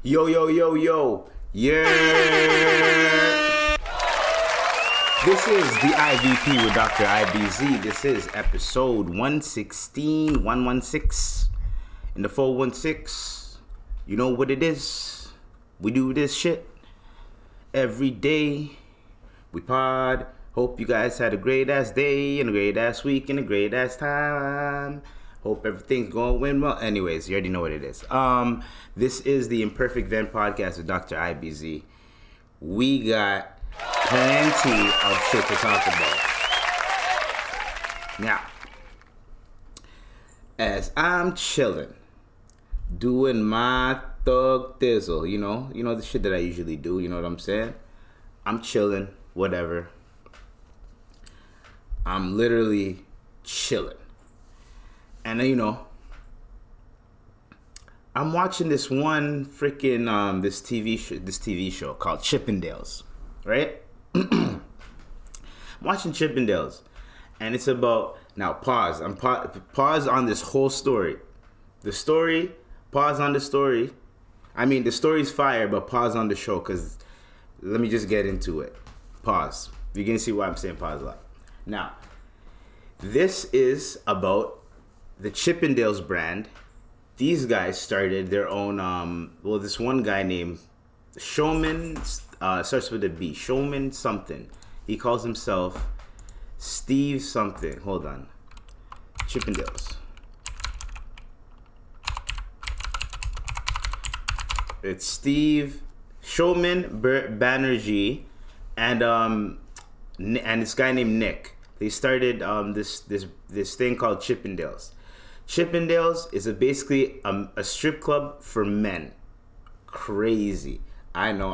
Yo, yo, yo, yo. Yeah. This is the IVP with Dr. IBZ. This is episode 116, 116. In the 416, you know what it is. We do this shit every day. We pod. Hope you guys had a great ass day and a great ass week and a great ass time. Hope everything's going well. Anyways, you already know what it is. This is the Imperfect Vent podcast with Dr. IBZ. We got plenty of shit to talk about. Now, as I'm chilling, doing my thug thizzle, you know the shit that I usually do, you know what I'm saying? I'm chilling, whatever. I'm literally chilling. And I'm watching this one freaking this TV show called Chippendales, right? I'm watching Chippendales, and it's about, now pause. Pause on this whole story. Pause on the story. I mean, the story's fire, but pause on the show, because let me just get into it. Pause. You're going to see why I'm saying pause a lot. Now, this is about the Chippendales brand. These guys started their own, this one guy named Showman, starts with a B, Showman something. He calls himself Steve something. Hold on. Chippendales. It's Steve Showman Banerjee and this guy named Nick. They started this thing called Chippendales. Chippendales is basically a strip club for men. Crazy. I know.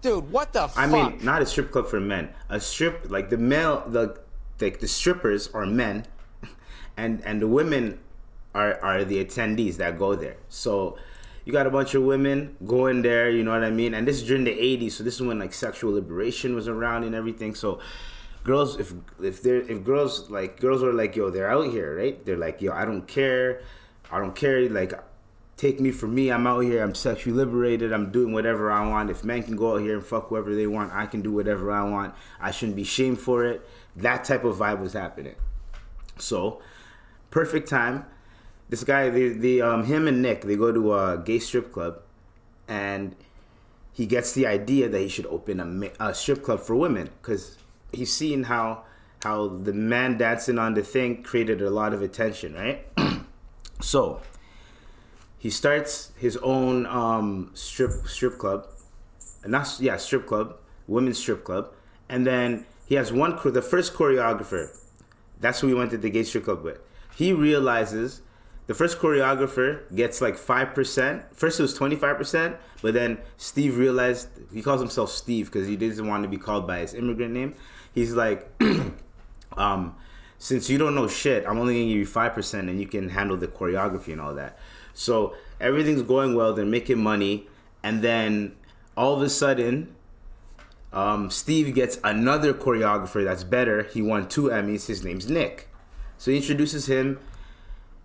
Dude, what the fuck? I mean, not a strip club for men. A strip, like the strippers are men, and the women are the attendees that go there. So you got a bunch of women going there, you know what I mean? And this is during the 80s, so this is when like sexual liberation was around and everything. So girls, if girls are like, yo, they're out here, right? They're like, yo, I don't care, like, take me for me, I'm out here, I'm sexually liberated, I'm doing whatever I want. If men can go out here and fuck whoever they want, I can do whatever I want. I shouldn't be shamed for it. That type of vibe was happening. So, perfect time. This guy, him and Nick, they go to a gay strip club, and he gets the idea that he should open a strip club for women, because he's seen how the man dancing on the thing created a lot of attention, right? So he starts his own strip club, women's strip club, and then he has the first choreographer. That's who he went to the gay strip club with. He realizes the first choreographer gets like 5%. First it was 25%, but then Steve realized, he calls himself Steve because he doesn't want to be called by his immigrant name. He's like, since you don't know shit, I'm only going to give you 5% and you can handle the choreography and all that. So everything's going well, they're making money, and then all of a sudden, Steve gets another choreographer that's better. He won 2 Emmys. His name's Nick. So he introduces him.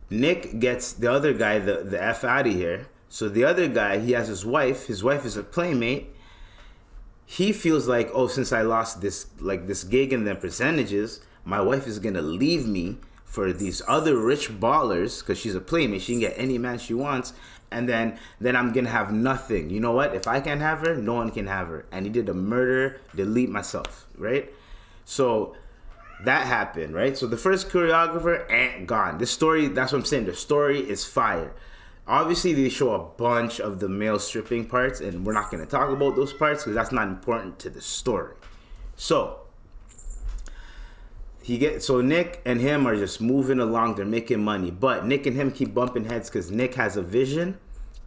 Nick gets the other guy the F out of here. So the other guy, he has his wife. His wife is a playmate. He feels like, oh, since I lost this gig and the percentages, my wife is gonna leave me for these other rich ballers because she's a playmate. She can get any man she wants, and then I'm gonna have nothing. You know what? If I can't have her, no one can have her. And he did a murder, delete myself, right? So that happened, right? So the first choreographer, gone. This story, that's what I'm saying. The story is fire. Obviously, they show a bunch of the male stripping parts, and we're not going to talk about those parts because that's not important to the story. So Nick and him are just moving along. They're making money, but Nick and him keep bumping heads because Nick has a vision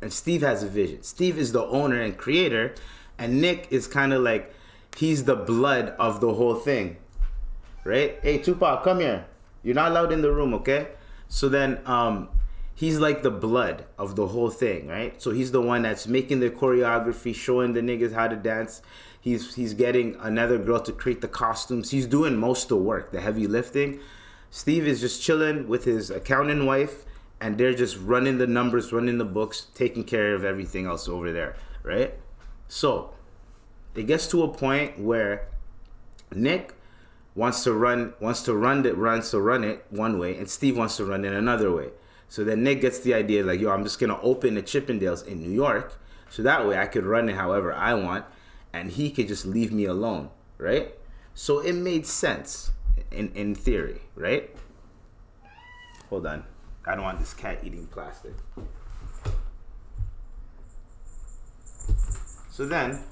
and Steve has a vision. Steve is the owner and creator, and Nick is kind of like, he's the blood of the whole thing. Right? Hey, Tupac, come here. You're not allowed in the room, okay? So then he's like the blood of the whole thing, right? So he's the one that's making the choreography, showing the niggas how to dance. He's getting another girl to create the costumes. He's doing most of the work, the heavy lifting. Steve is just chilling with his accountant wife and they're just running the numbers, running the books, taking care of everything else over there, right? So it gets to a point where Nick wants to run it one way, and Steve wants to run it another way. So then Nick gets the idea like, yo, I'm just gonna open the Chippendales in New York, so that way I could run it however I want, and he could just leave me alone, right? So it made sense in theory, right? Hold on, I don't want this cat eating plastic. So then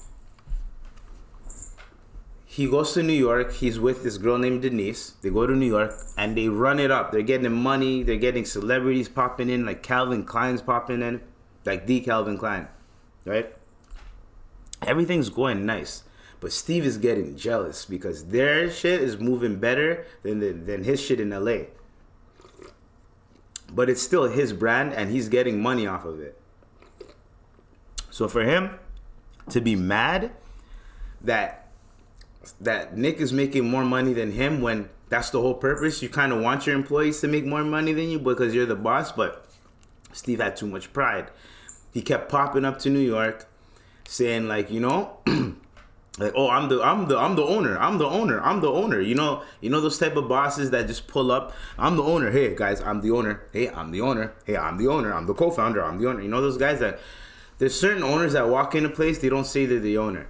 he goes to New York. He's with this girl named Denise. They go to New York and they run it up. They're getting money. They're getting celebrities popping in, like Calvin Klein's popping in, like the Calvin Klein, right? Everything's going nice. But Steve is getting jealous because their shit is moving better than his shit in LA. But it's still his brand and he's getting money off of it. So for him to be mad that Nick is making more money than him, when that's the whole purpose, you kind of want your employees to make more money than you because you're the boss. But Steve had too much pride. He kept popping up to New York saying like, you know, like, oh, I'm the owner. You know those type of bosses that just pull up. I'm the owner. Hey guys, I'm the owner. Hey, I'm the owner. Hey, I'm the owner. I'm the co-founder. I'm the owner. You know those guys that there's certain owners that walk in a place, they don't say they're the owner.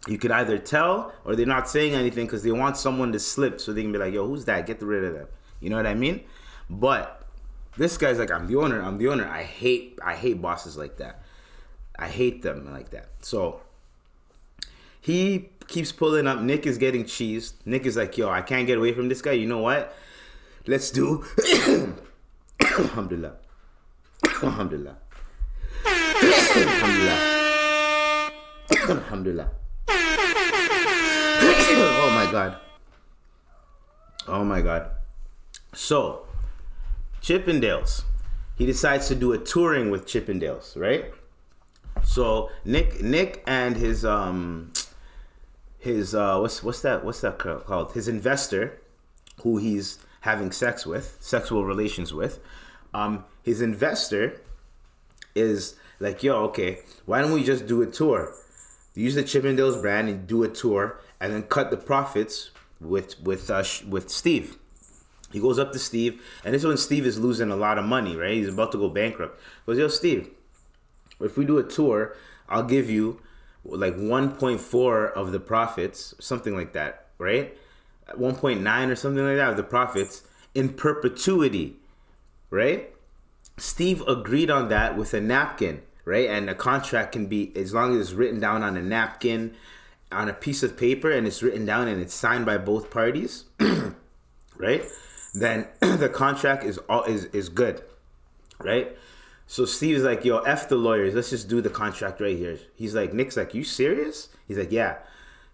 You could either tell or they're not saying anything because they want someone to slip so they can be like, yo, who's that? Get rid of them. You know what I mean? But this guy's like, I'm the owner. I hate bosses like that. I hate them like that. So he keeps pulling up. Nick is getting cheesed. Nick is like, yo, I can't get away from this guy. You know what? Let's do Alhamdulillah. Alhamdulillah. Alhamdulillah. Alhamdulillah. Oh my God. Oh my God. So, Chippendales. He decides to do a touring with Chippendales, right? So Nick and his what's that called? His investor, who he's having sexual relations with. His investor is like, yo, okay, why don't we just do a tour? Use the Chippendales brand and do a tour, and then cut the profits with Steve. He goes up to Steve, and this is when Steve is losing a lot of money, right? He's about to go bankrupt. He goes, yo, Steve, if we do a tour, I'll give you like 1.4 of the profits, something like that, right? 1.9 or something like that of the profits in perpetuity, right? Steve agreed on that with a napkin, right? And a contract can be, as long as it's written down on a napkin, on a piece of paper, and it's written down and it's signed by both parties, right? Then the contract is good, right? So Steve's like, yo, F the lawyers. Let's just do the contract right here. He's like, Nick's like, you serious? He's like, yeah.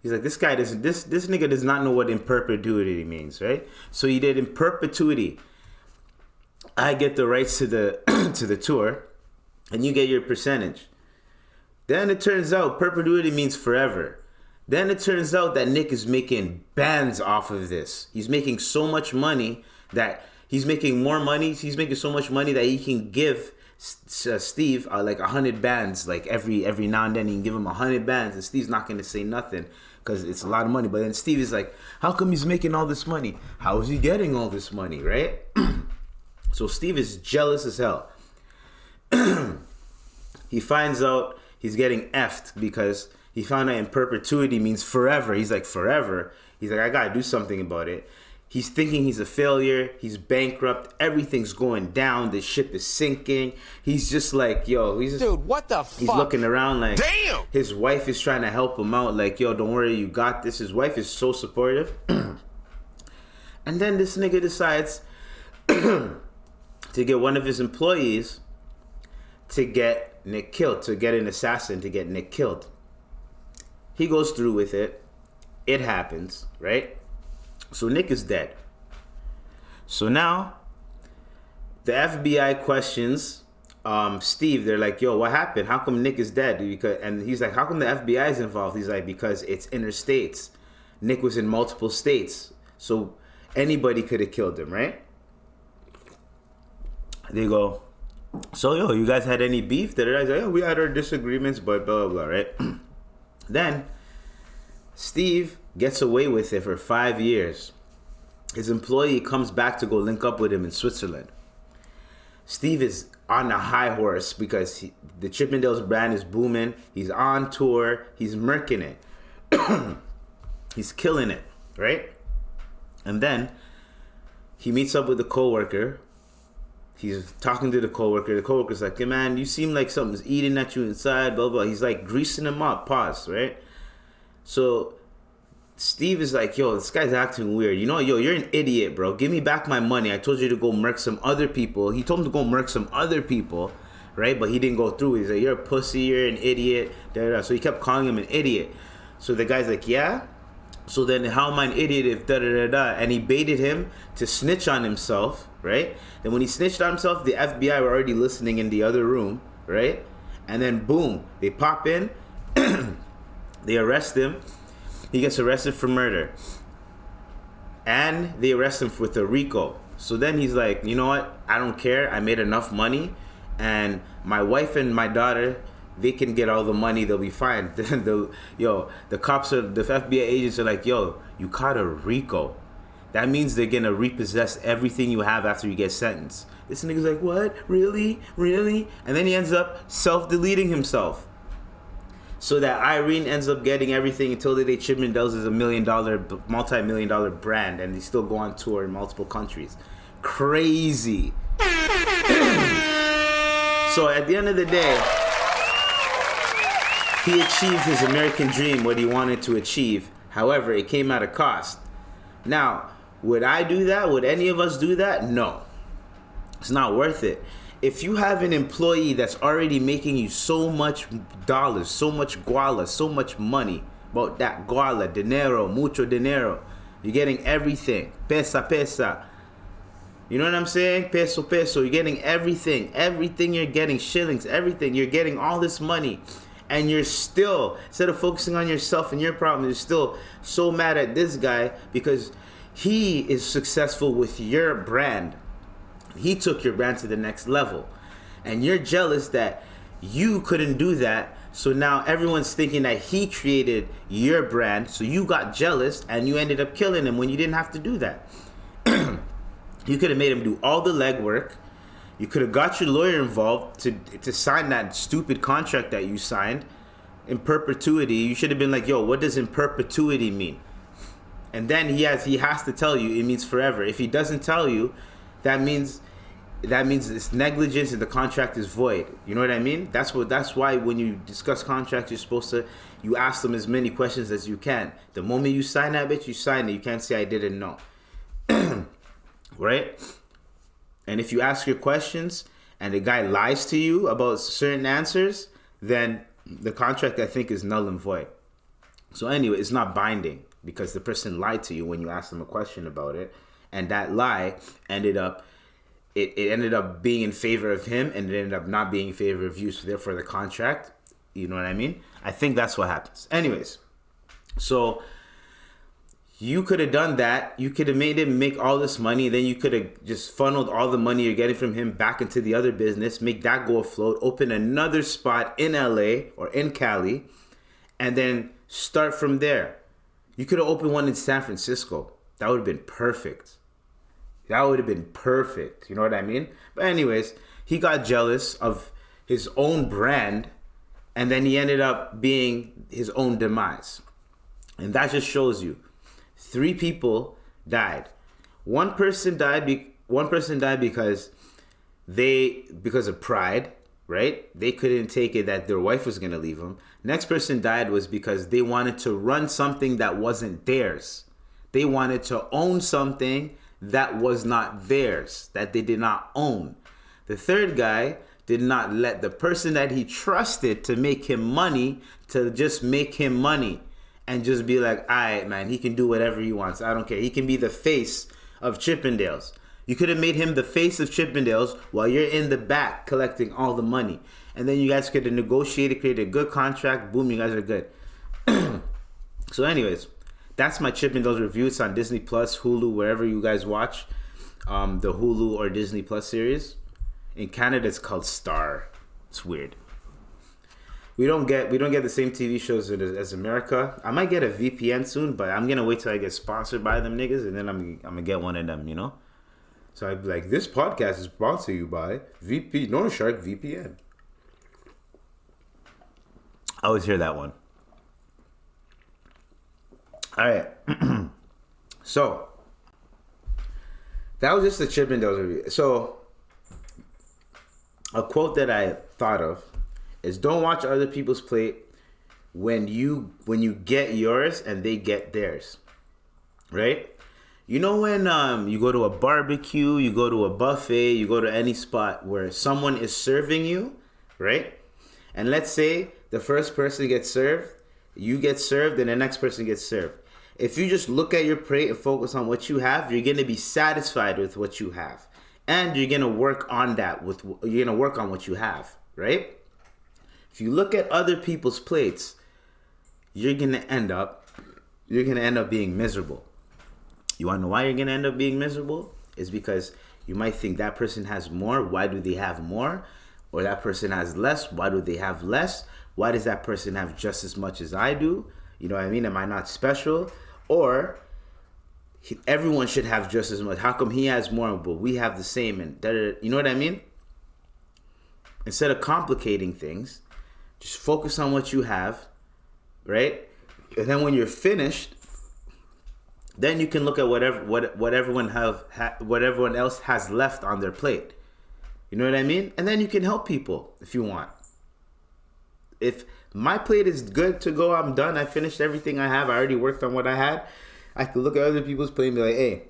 He's like, this nigga does not know what in perpetuity means, right? So he did in perpetuity. I get the rights to the to the tour, and you get your percentage. Then it turns out perpetuity means forever. Then it turns out that Nick is making bands off of this. He's making so much money that he's making more money. He's making so much money that he can give Steve like 100 bands. Like every now and then he can give him 100 bands, and Steve's not going to say nothing because it's a lot of money. But then Steve is like, how come he's making all this money? How is he getting all this money, right? So Steve is jealous as hell. He finds out he's getting effed because he found out in perpetuity means forever. He's like, forever? He's like, I gotta do something about it. He's thinking he's a failure. He's bankrupt. Everything's going down. The ship is sinking. He's just like, yo, dude, what the fuck? He's looking around like, damn. His wife is trying to help him out. Like, yo, don't worry, you got this. His wife is so supportive. And then this nigga decides to get one of his employees to get Nick killed, to get an assassin to get Nick killed. He goes through with it. It happens, right? So Nick is dead. So now the FBI questions Steve. They're like, yo, what happened? How come Nick is dead? And he's like, how come the FBI is involved? He's like, because it's interstates. Nick was in multiple states. So anybody could have killed him, right? They go, so yo, you guys had any beef? That I say, oh, we had our disagreements, but blah blah blah, right? Then Steve gets away with it for 5 years. His employee comes back to go link up with him in Switzerland. Steve is on a high horse because the Chippendales brand is booming. He's on tour. He's murking it. He's killing it, right? And then he meets up with a coworker. He's talking to the coworker. The coworker's like, hey man, you seem like something's eating at you inside, blah, blah. He's like greasing him up, pause, right? So Steve is like, yo, this guy's acting weird. You know, yo, you're an idiot, bro. Give me back my money. I told you to go murk some other people. He told him to go murk some other people, right? But he didn't go through. He's like, you're a pussy, you're an idiot. Da, da, da. So he kept calling him an idiot. So the guy's like, yeah? So then how am I an idiot if da da da da? And he baited him to snitch on himself, right? Then when he snitched on himself, the FBI were already listening in the other room, right? And then boom, they pop in, they arrest him. He gets arrested for murder. And they arrest him with a RICO. So then he's like, you know what? I don't care. I made enough money. And my wife and my daughter, they can get all the money. They'll be fine. The cops are, the FBI agents are like, yo, you caught a RICO. That means they're going to repossess everything you have after you get sentenced. This nigga's like, what? Really? Really? And then he ends up self-deleting himself. So that Irene ends up getting everything until the day Chippendales is $1 multi-million-dollar brand, and they still go on tour in multiple countries. Crazy. So at the end of the day, he achieved his American dream, what he wanted to achieve. However, it came at a cost. Now, would I do that? Would any of us do that? No. It's not worth it. If you have an employee that's already making you so much dollars, so much guala, so much money, about that guala, dinero, mucho dinero, you're getting everything, pesa, pesa. You know what I'm saying? Peso, peso. You're getting everything. Everything you're getting, shillings, everything. You're getting all this money. And you're still, instead of focusing on yourself and your problem, you're still so mad at this guy because he is successful with your brand. He took your brand to the next level. And you're jealous that you couldn't do that. So now everyone's thinking that he created your brand. So you got jealous and you ended up killing him when you didn't have to do that. You could have made him do all the legwork. You could have got your lawyer involved to sign that stupid contract that you signed in perpetuity. You should have been like, yo, what does in perpetuity mean? And then he has to tell you it means forever. If he doesn't tell you, that means it's negligence and the contract is void. You know what I mean? That's why when you discuss contracts, you're supposed to you ask them as many questions as you can. The moment you sign that bitch, you sign it. You can't say I didn't know. Right? And if you ask your questions and the guy lies to you about certain answers, then the contract, I think, is null and void. So anyway, it's not binding because the person lied to you when you asked them a question about it. And that lie ended up being in favor of him, and it ended up not being in favor of you. So therefore, the contract, you know what I mean? I think that's what happens. Anyways, so you could have done that. You could have made him make all this money. Then you could have just funneled all the money you're getting from him back into the other business, make that go afloat, open another spot in LA or in Cali, and then start from there. You could have opened one in San Francisco. That would have been perfect. That would have been perfect. You know what I mean? But anyways, he got jealous of his own brand, and then he ended up being his own demise. And that just shows you 3 people died. One person died because of pride, right? They couldn't take it that their wife was going to leave them. Next person died was because they wanted to run something that wasn't theirs. They wanted to own something that was not theirs, that they did not own. The third guy did not let the person that he trusted to make him money to just make him money and just be like, all right, man, he can do whatever he wants. I don't care. He can be the face of Chippendales. You could have made him the face of Chippendales while you're in the back collecting all the money. And then you guys could have negotiated, created a good contract. Boom, you guys are good. So anyways, that's my Chippendales review. It's on Disney Plus, Hulu, wherever you guys watch the Hulu or Disney Plus series. In Canada, it's called Star. It's weird. We don't get the same TV shows as America. I might get a VPN soon, but I'm gonna wait till I get sponsored by them niggas, and then I'm gonna get one of them, you know. So I'd be like, this podcast is brought to you by North Shark VPN. I always hear that one. All right. So that was just the Chippendales review. So a quote that I thought of is, don't watch other people's plate when you get yours and they get theirs. Right? You know when you go to a barbecue, you go to a buffet, you go to any spot where someone is serving you, right? And let's say the first person gets served, you get served, and the next person gets served. If you just look at your plate and focus on what you have, you're going to be satisfied with what you have. And you're going to work on that you're going to work on what you have, right? If you look at other people's plates, you're going to end up being miserable. You want to know why you're going to end up being miserable? It's because you might think that person has more. Why do they have more? Or that person has less. Why do they have less? Why does that person have just as much as I do? You know what I mean? Am I not special? Or everyone should have just as much. How come he has more, but we have the same? And you know what I mean? Instead of complicating things, just focus on what you have, right? And then when you're finished, then you can look at what everyone else has left on their plate. You know what I mean? And then you can help people if you want. If my plate is good to go, I'm done. I finished everything I have. I already worked on what I had. I could look at other people's plate and be like, hey,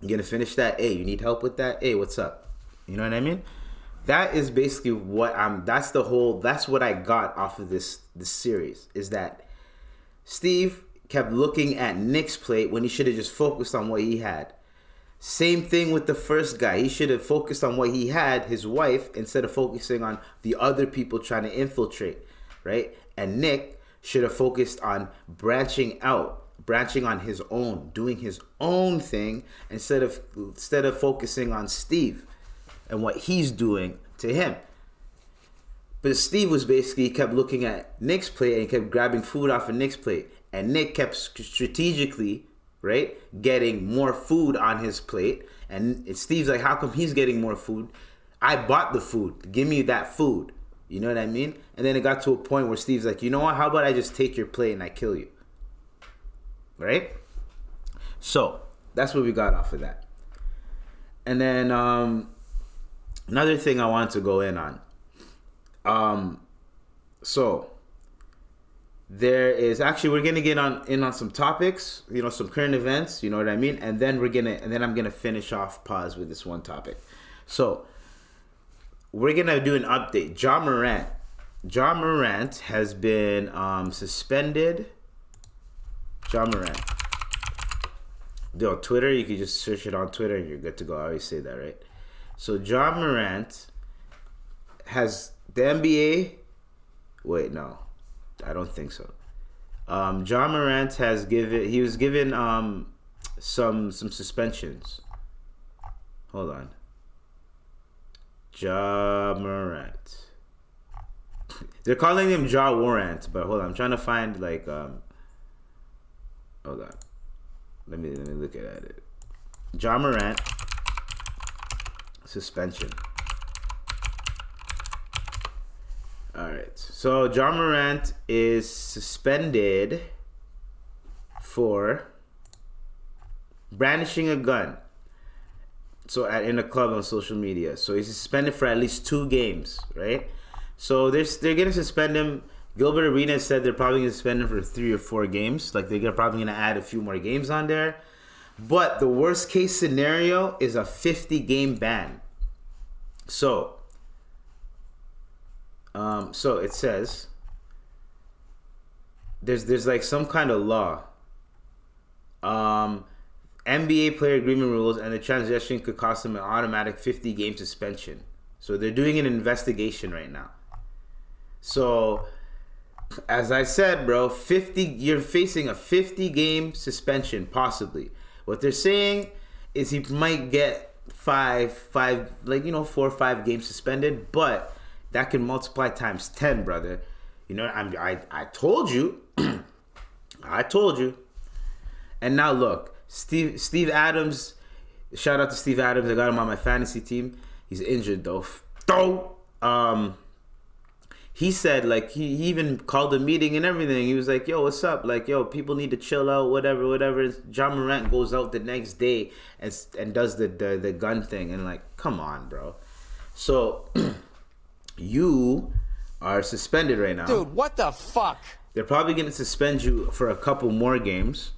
you gonna finish that? Hey, you need help with that? Hey, what's up? You know what I mean? That is basically that's what I got off of this series, is that Steve kept looking at Nick's plate when he should have just focused on what he had. Same thing with the first guy. He should have focused on what he had, his wife, instead of focusing on the other people trying to infiltrate, right? And Nick should have focused on branching on his own, doing his own thing, instead of focusing on Steve and what he's doing to him. But Steve was basically kept looking at Nick's plate and he kept grabbing food off of Nick's plate. And Nick kept strategically, right, getting more food on his plate. And Steve's like, how come he's getting more food? I bought the food. Give me that food. You know what I mean? And then it got to a point where Steve's like, you know what? How about I just take your plate and I kill you? Right? So that's what we got off of that. And then another thing I wanted to go in on. So there is actually, we're gonna get in on some topics, you know, some current events, you know what I mean, and then I'm gonna finish off pause with this one topic. So we're gonna do an update. John Morant has been suspended. John Morant. Yo, Twitter, you can just search it on Twitter and you're good to go. I always say that, right? So John Morant has the NBA. Wait, no. I don't think so. John Morant he was given some suspensions. Hold on. Ja Morant. They're calling him Ja Warrant, but hold on, I'm trying to find like hold on. Let me look at it. Ja Morant suspension. Alright, so John Morant is suspended for brandishing a gun. So in a club on social media. So he's suspended for at least 2 games, right? So they're going to suspend him. Gilbert Arenas said they're probably going to suspend him for 3 or 4 games. Like they're probably going to add a few more games on there. But the worst case scenario is a 50-game ban. So it says there's like some kind of law. NBA player agreement rules, and the transaction could cost them an automatic 50-game suspension. So they're doing an investigation right now. So as I said, bro, you're facing a 50-game suspension possibly. What they're saying is he might get five, like, 4 or 5 games suspended, but that can multiply times 10, brother. I told you. I told you. And now look, Steve Adams, shout out to Steve Adams. I got him on my fantasy team. He's injured though. He said, like, he even called a meeting and everything. He was like, yo, what's up? Like, yo, people need to chill out, whatever. John Morant goes out the next day and does the gun thing. And, like, come on, bro. So, you are suspended right now. Dude, what the fuck? They're probably going to suspend you for a couple more games.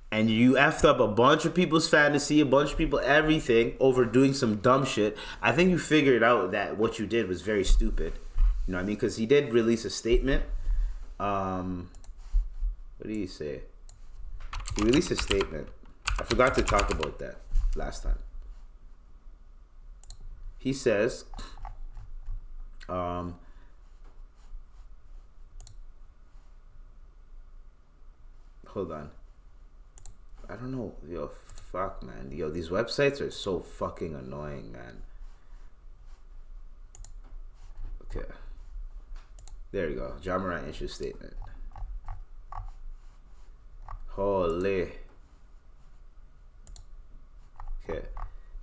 And you effed up a bunch of people's fantasy, a bunch of people, everything, over doing some dumb shit. I think you figured out that what you did was very stupid. You know what I mean? Because he did release a statement. What did he say? He released a statement. I forgot to talk about that last time. He says, hold on. I don't know. Yo, fuck, man. Yo, these websites are so fucking annoying, man. Okay. There you go. John Morant issued statement. Holy. Okay.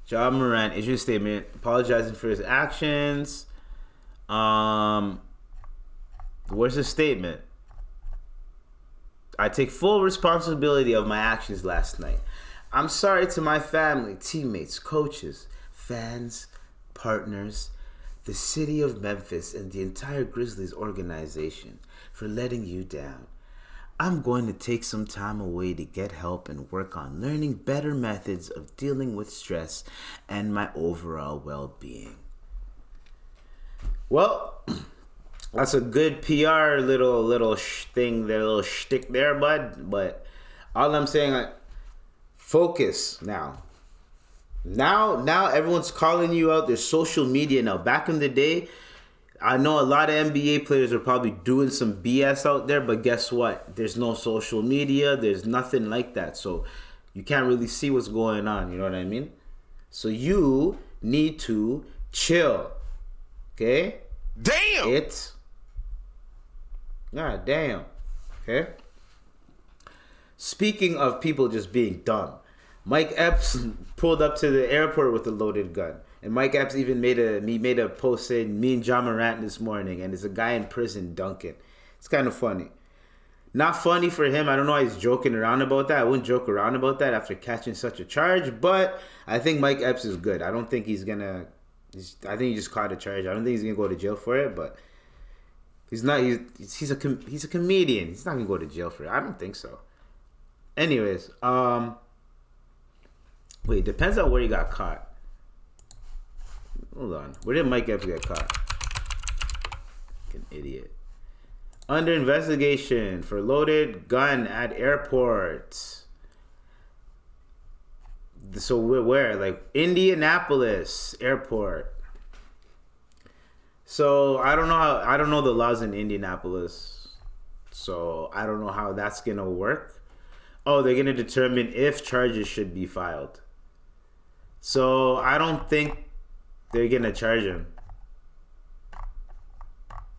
John Morant issued a statement apologizing for his actions. Where's the statement? I take full responsibility of my actions last night. I'm sorry to my family, teammates, coaches, fans, partners, the city of Memphis, and the entire Grizzlies organization for letting you down. I'm going to take some time away to get help and work on learning better methods of dealing with stress and my overall well-being. Well, that's a good PR little thing, their little shtick there, bud. But all I'm saying, like, focus now. Now everyone's calling you out. There's social media now. Back in the day, I know a lot of NBA players are probably doing some BS out there, but guess what? There's no social media. There's nothing like that. So you can't really see what's going on. You know what I mean? So you need to chill. Okay? Damn! God damn. Okay? Speaking of people just being dumb, Mike Epps pulled up to the airport with a loaded gun. And Mike Epps even made a post saying, me and John Morant this morning, and there's a guy in prison, Duncan. It's kind of funny. Not funny for him. I don't know why he's joking around about that. I wouldn't joke around about that after catching such a charge. But I think Mike Epps is good. I don't think he's going to... I think he just caught a charge. I don't think he's going to go to jail for it, but... He's a comedian. He's not going to go to jail for it. I don't think so. Anyways, wait, depends on where he got caught. Hold on. Where did Mike Epps get caught? An idiot. Under investigation for loaded gun at airport. So where? Like Indianapolis airport. So I don't know the laws in Indianapolis. So I don't know how that's gonna work. Oh, they're gonna determine if charges should be filed. So I don't think they're gonna charge him.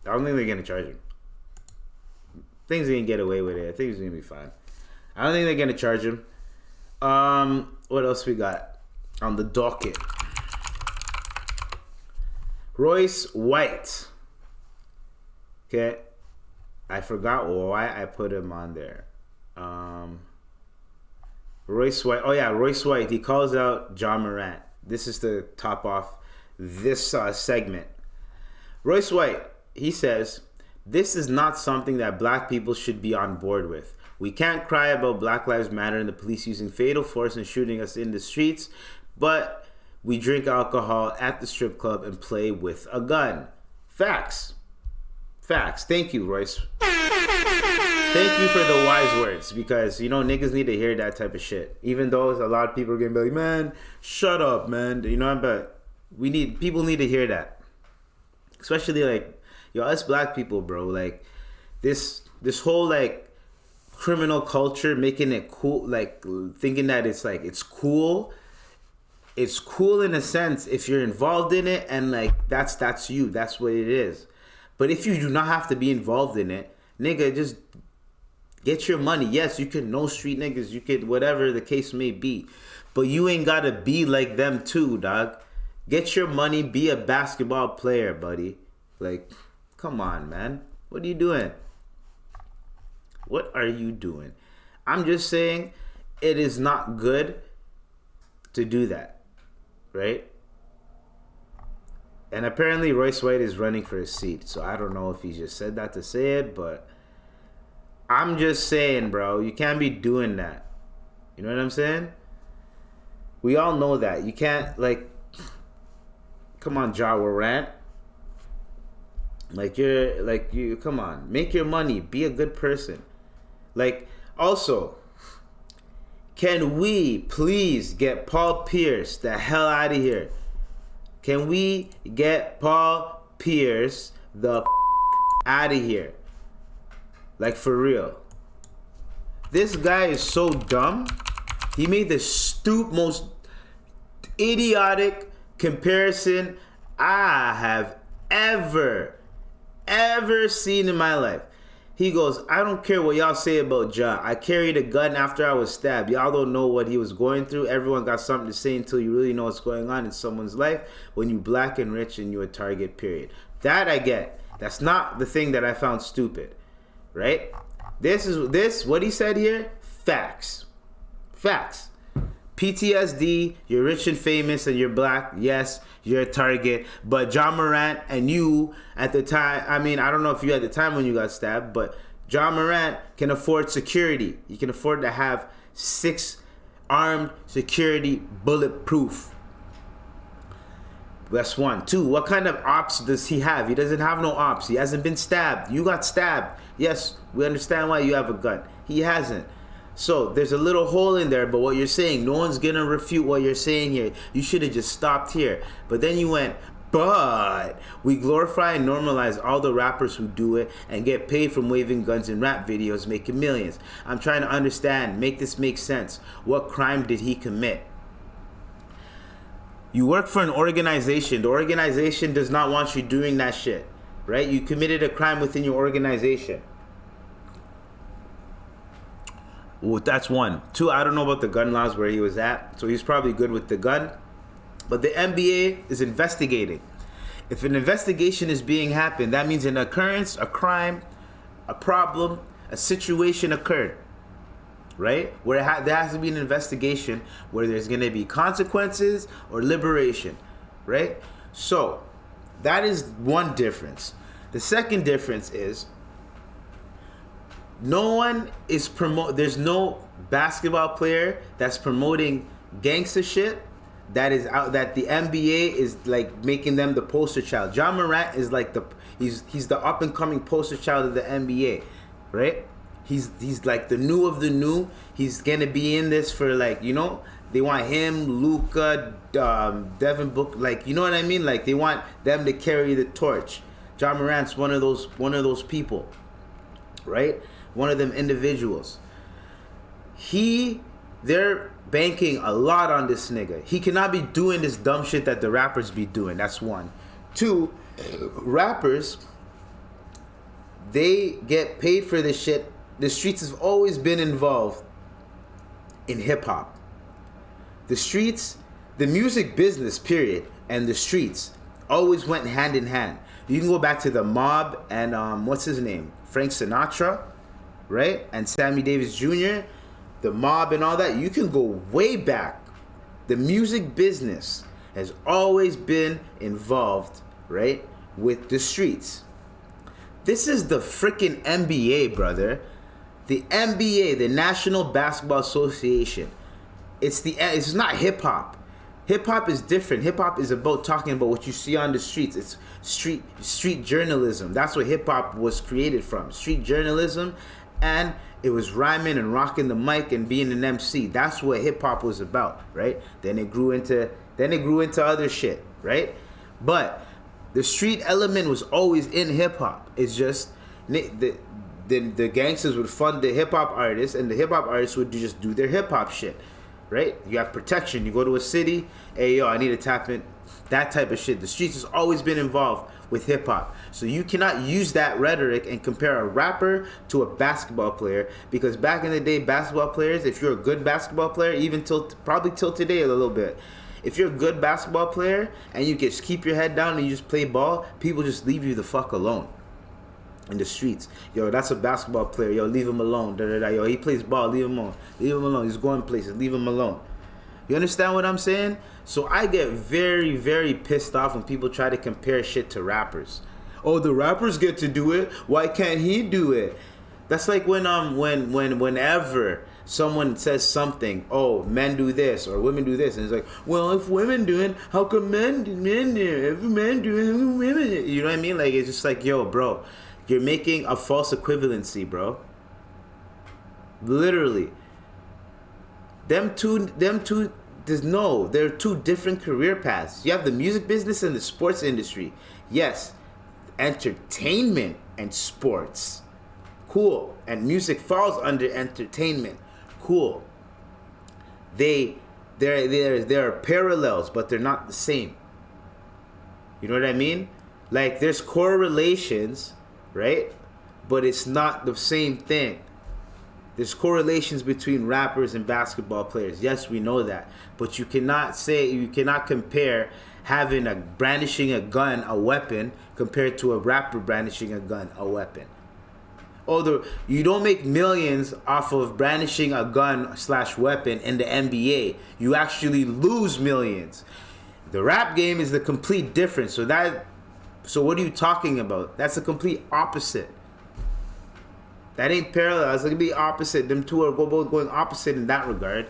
I don't think they're gonna charge him. Things gonna get away with it. I think he's gonna be fine. I don't think they're gonna charge him. What else we got on the docket? Royce White. Okay, I forgot why I put him on there. Royce White. Oh yeah, Royce White. He calls out John Morant. This is to top off this segment. Royce White, he says, this is not something that black people should be on board with. We can't cry about Black Lives Matter and the police using fatal force and shooting us in the streets, but we drink alcohol at the strip club and play with a gun. Facts. Facts. Thank you, Royce. Thank you for the wise words, because, you know, niggas need to hear that type of shit. Even though a lot of people are going to be like, man, shut up, man. You know, but people need to hear that. Especially, like, yo, us black people, bro, like, this whole, like, criminal culture, making it cool, like, thinking that it's, like, it's cool. it's cool in a sense if you're involved in it and like that's you. That's what it is. But if you do not have to be involved in it, nigga, just get your money. Yes, you can know street niggas. You could, whatever the case may be. But you ain't got to be like them too, dog. Get your money. Be a basketball player, buddy. Like, come on, man. What are you doing? What are you doing? I'm just saying it is not good to do that, right? And apparently Royce White is running for his seat. So I don't know if he just said that to say it, but I'm just saying, bro, you can't be doing that. You know what I'm saying? We all know that. You can't, like, come on, Warrant. Like, you, come on. Make your money. Be a good person. Like, also, can we please get Paul Pierce the hell out of here? Can we get Paul Pierce the out of here? Like, for real. This guy is so dumb. He made the most idiotic comparison I have ever seen in my life. He goes, I don't care what y'all say about Ja. I carried a gun after I was stabbed. Y'all don't know what he was going through. Everyone got something to say until you really know what's going on in someone's life. When you black and rich and you a target, period. That I get. That's not the thing that I found stupid. Right? This, what he said here, facts. Facts. PTSD, you're rich and famous and you're black. Yes, you're a target. But Ja Morant and you at the time, I mean, I don't know if you at the time when you got stabbed, but Ja Morant can afford security. You can afford to have 6 armed security, bulletproof. That's 1. 2, what kind of ops does he have? He doesn't have no ops. He hasn't been stabbed. You got stabbed. Yes, we understand why you have a gun. He hasn't. So there's a little hole in there, but what you're saying, no one's gonna refute what you're saying here. You should have just stopped here. But then you went, but we glorify and normalize all the rappers who do it and get paid from waving guns in rap videos, making millions. I'm trying to understand, make this make sense. What crime did he commit? You work for an organization. The organization does not want you doing that shit, right? You committed a crime within your organization. Well, that's 1. 2, I don't know about the gun laws where he was at, so he's probably good with the gun. But the NBA is investigating. If an investigation is being happened, that means an occurrence, a crime, a problem, a situation occurred, right? Where there has to be an investigation where there's going to be consequences or liberation, right? So that is one difference. The second difference is there's no basketball player that's promoting gangster shit that is out, that the NBA is like making them the poster child. Ja Morant is like he's the up and coming poster child of the NBA, right? He's like the new of the new. He's gonna be in this for, like, you know, they want him, Luka, Devin Booker, like, you know what I mean? Like, they want them to carry the torch. Ja Morant's one of those people, right? One of them individuals. They're banking a lot on this nigga. He cannot be doing this dumb shit that the rappers be doing. That's 1. 2, rappers, they get paid for this shit. The streets have always been involved in hip hop. The streets, the music business, period, and the streets always went hand in hand. You can go back to the Mob and what's his name? Frank Sinatra, right? And Sammy Davis Jr., the Mob and all that. You can go way back. The music business has always been involved, right, with the streets. This is the freaking NBA, brother. The NBA, the National Basketball Association. It's not hip hop. Hip hop is different. Hip hop is about talking about what you see on the streets. It's street journalism. That's what hip hop was created from. Street journalism, and it was rhyming and rocking the mic and being an MC. That's what hip hop was about, right? Then it grew into other shit, right? But the street element was always in hip hop. It's just the gangsters would fund the hip hop artists, and the hip hop artists would just do their hip hop shit, right? You have protection. You go to a city, hey, yo, I need to tap in. That type of shit. The streets has always been involved with hip-hop. So you cannot use that rhetoric and compare a rapper to a basketball player, because back in the day, basketball players, if you're a good basketball player, even probably till today a little bit, if you're a good basketball player and you just keep your head down and you just play ball, people just leave you the fuck alone in the streets. Yo, that's a basketball player. Yo, leave him alone. Da, da, da. Yo, he plays ball. Leave him alone. Leave him alone. He's going places. Leave him alone. You understand what I'm saying? So I get very, very pissed off when people try to compare shit to rappers. Oh, the rappers get to do it. Why can't he do it? That's like whenever someone says something, oh, men do this or women do this, and it's like, well, if women do it, how come men do it? If men do it, how come women do it? You know what I mean? Like, it's just like, yo, bro, you're making a false equivalency, bro. Literally. Them two, they're two different career paths. You have the music business and the sports industry. Yes, entertainment and sports. Cool. And music falls under entertainment. Cool. There are parallels, but they're not the same. You know what I mean? Like, there's correlations, right? But it's not the same thing. There's correlations between rappers and basketball players. Yes, we know that. But you cannot compare brandishing a gun, a weapon, compared to a rapper brandishing a gun, a weapon. You don't make millions off of brandishing a gun/weapon in the NBA. You actually lose millions. The rap game is the complete difference. So what are you talking about? That's a complete opposite. That ain't parallel. It's going to be opposite. Them two are both going opposite in that regard.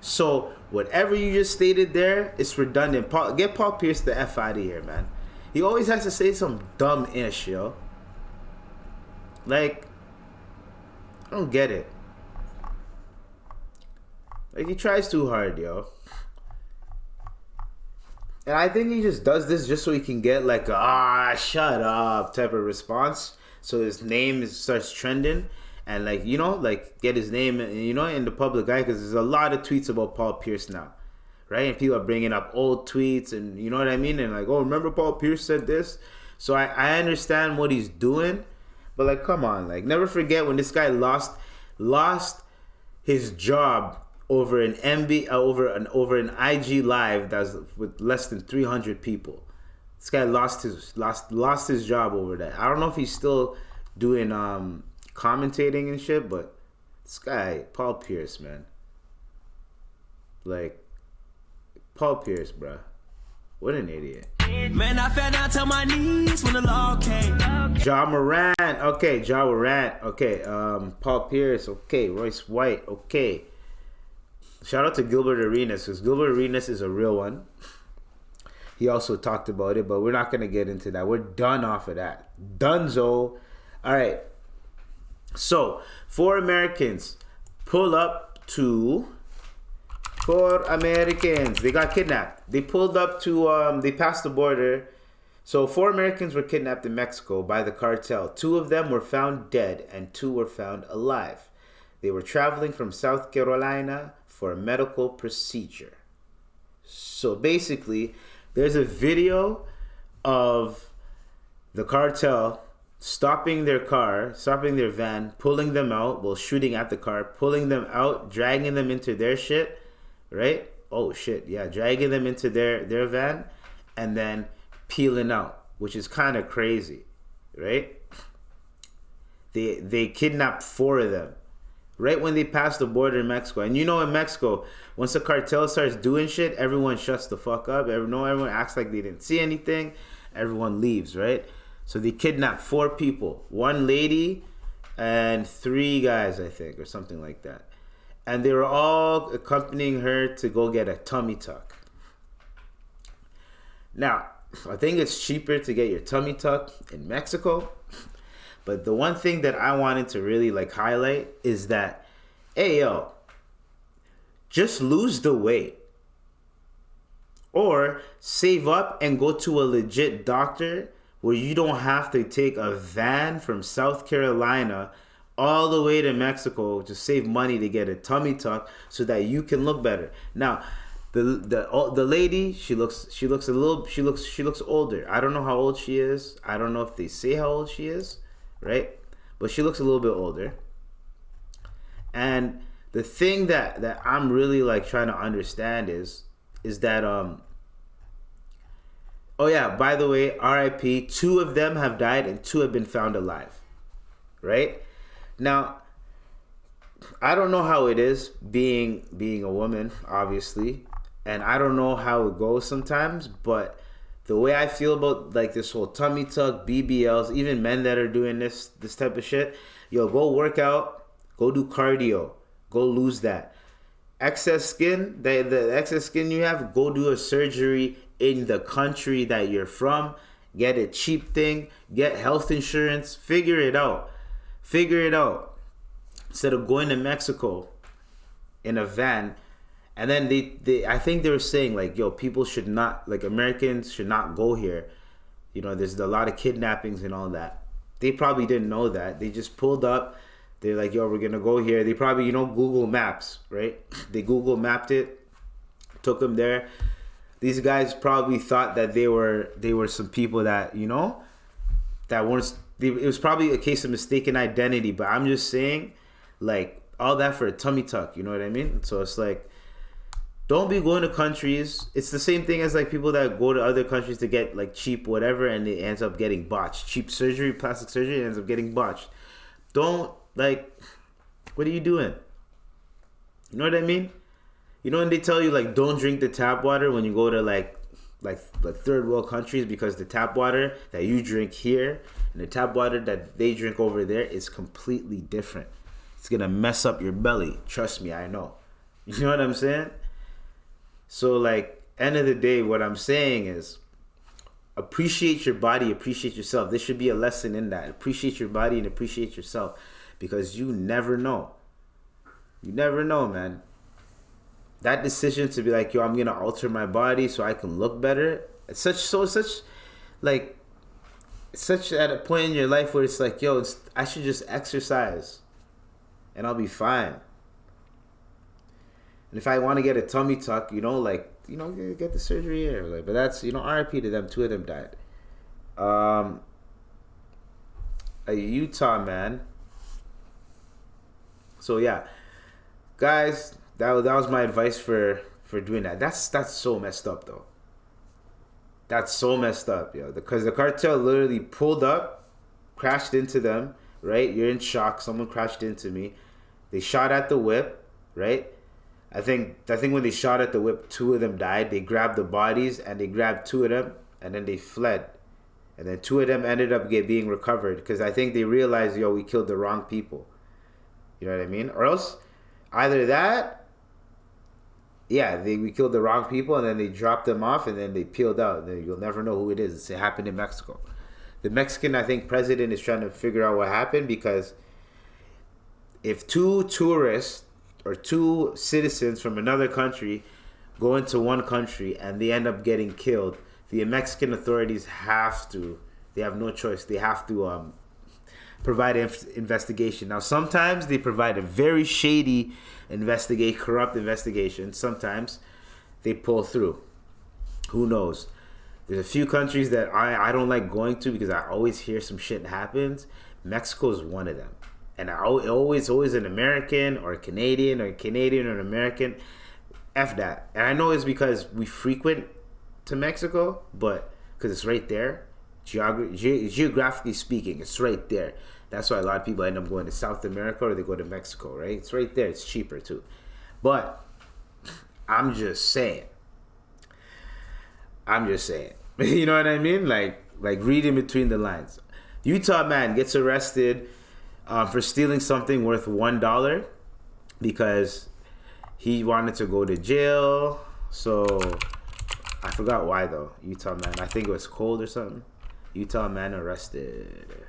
So whatever you just stated there, it's redundant. Get Paul Pierce the F out of here, man. He always has to say some dumb ish, yo. Like, I don't get it. Like, he tries too hard, yo. And I think he just does this just so he can get like a, shut up type of response. So his name starts trending, and like, you know, like, get his name, you know, in the public eye, because there's a lot of tweets about Paul Pierce now, right? And people are bringing up old tweets, and you know what I mean? And like, oh, remember Paul Pierce said this? So I understand what he's doing, but like, come on, like, never forget when this guy lost his job over an over an IG live that's with less than 300 people. This guy lost his job over that. I don't know if he's still doing commentating and shit, but this guy, Paul Pierce, man. Like, Paul Pierce, bruh. What an idiot. Man, I fell down to my knees when the law came. Ja Morant. Okay, Ja Morant. Okay, Paul Pierce. Okay, Royce White. Okay. Shout out to Gilbert Arenas, because Gilbert Arenas is a real one. He also talked about it, but we're not going to get into that. We're done off of that. Dunzo. All right. So, 4 Americans pull up to... 4 Americans. They got kidnapped. They pulled up to... they passed the border. So, 4 Americans were kidnapped in Mexico by the cartel. 2 of them were found dead, and 2 were found alive. They were traveling from South Carolina for a medical procedure. So, basically... There's a video of the cartel stopping their van, pulling them out, shooting at the car, pulling them out, dragging them into their shit, right? Oh shit, yeah, dragging them into their van, and then peeling out, which is kind of crazy, right? They kidnapped 4 of them right when they passed the border in Mexico. And you know, in Mexico, once the cartel starts doing shit, everyone shuts the fuck up. Everyone acts like they didn't see anything. Everyone leaves, right? So they kidnapped 4 people. 1 lady and 3 guys, I think, or something like that. And they were all accompanying her to go get a tummy tuck. Now, I think it's cheaper to get your tummy tuck in Mexico. But the one thing that I wanted to really like highlight is that, hey, yo, just lose the weight. Or save up and go to a legit doctor where you don't have to take a van from South Carolina all the way to Mexico to save money to get a tummy tuck so that you can look better. Now, the lady, she looks older. I don't know how old she is. I don't know if they say how old she is, right? But she looks a little bit older. And the thing that I'm really like trying to understand is that oh yeah, by the way, RIP, 2 of them have died and 2 have been found alive. Right? Now, I don't know how it is being a woman, obviously, and I don't know how it goes sometimes, but the way I feel about like this whole tummy tuck, BBLs, even men that are doing this type of shit, yo, go work out, go do cardio, go lose that excess skin, the excess skin you have, go do a surgery in the country that you're from, get a cheap thing, get health insurance, figure it out. Instead of going to Mexico in a van. And then they I think they were saying like, yo, people should not, like Americans should not go here. You know, there's a lot of kidnappings and all that. They probably didn't know that. They just pulled up. They're like, yo, we're going to go here. They probably, Google Maps, right? They Google mapped it, took them there. These guys probably thought that they were some people that, that weren't, it was probably a case of mistaken identity. But I'm just saying, like, all that for a tummy tuck, you know what I mean? So it's like, don't be going to countries. It's the same thing as like people that go to other countries to get like cheap whatever and it ends up getting botched. Cheap surgery, plastic surgery, ends up getting botched. Don't, like, what are you doing? You know what I mean? You know when they tell you like don't drink the tap water when you go to like third world countries, because the tap water that you drink here and the tap water that they drink over there is completely different. It's gonna mess up your belly. Trust me, I know. You know what I'm saying? So like, end of the day, what I'm saying is appreciate your body, appreciate yourself. There should be a lesson in that. Appreciate your body and appreciate yourself, because you never know. You never know, man. That decision to be like, yo, I'm gonna alter my body so I can look better. It's such at a point in your life where it's like, yo, I should just exercise and I'll be fine. And if I want to get a tummy tuck, get the surgery here. Like, but that's, RIP to them. 2 of them died. A Utah man. So yeah, guys, that was my advice for doing that. That's so messed up though. That's so messed up, yo. Because the cartel literally pulled up, crashed into them. Right? You're in shock. Someone crashed into me. They shot at the whip. Right? I think when they shot at the whip, 2 of them died. They grabbed the bodies and they grabbed 2 of them and then they fled. And then 2 of them ended up being recovered because I think they realized, yo, we killed the wrong people. You know what I mean? Or else, either that, yeah, we killed the wrong people and then they dropped them off and then they peeled out. And then you'll never know who it is. It happened in Mexico. The Mexican, I think, president is trying to figure out what happened, because if 2 tourists or 2 citizens from another country go into one country and they end up getting killed, the Mexican authorities they have no choice. They have to provide investigation. Now, sometimes they provide a very shady corrupt investigation. Sometimes they pull through. Who knows? There's a few countries that I don't like going to because I always hear some shit happens. Mexico is one of them. And I always an American or a Canadian or an American. F that. And I know it's because we frequent to Mexico, but because it's right there. Geographically speaking, it's right there. That's why a lot of people end up going to South America or they go to Mexico, right? It's right there. It's cheaper too. But I'm just saying. You know what I mean? Like reading between the lines. Utah man gets arrested for stealing something worth $1 because he wanted to go to jail. So I forgot why though. Utah man, I think it was cold or something. Utah man arrested.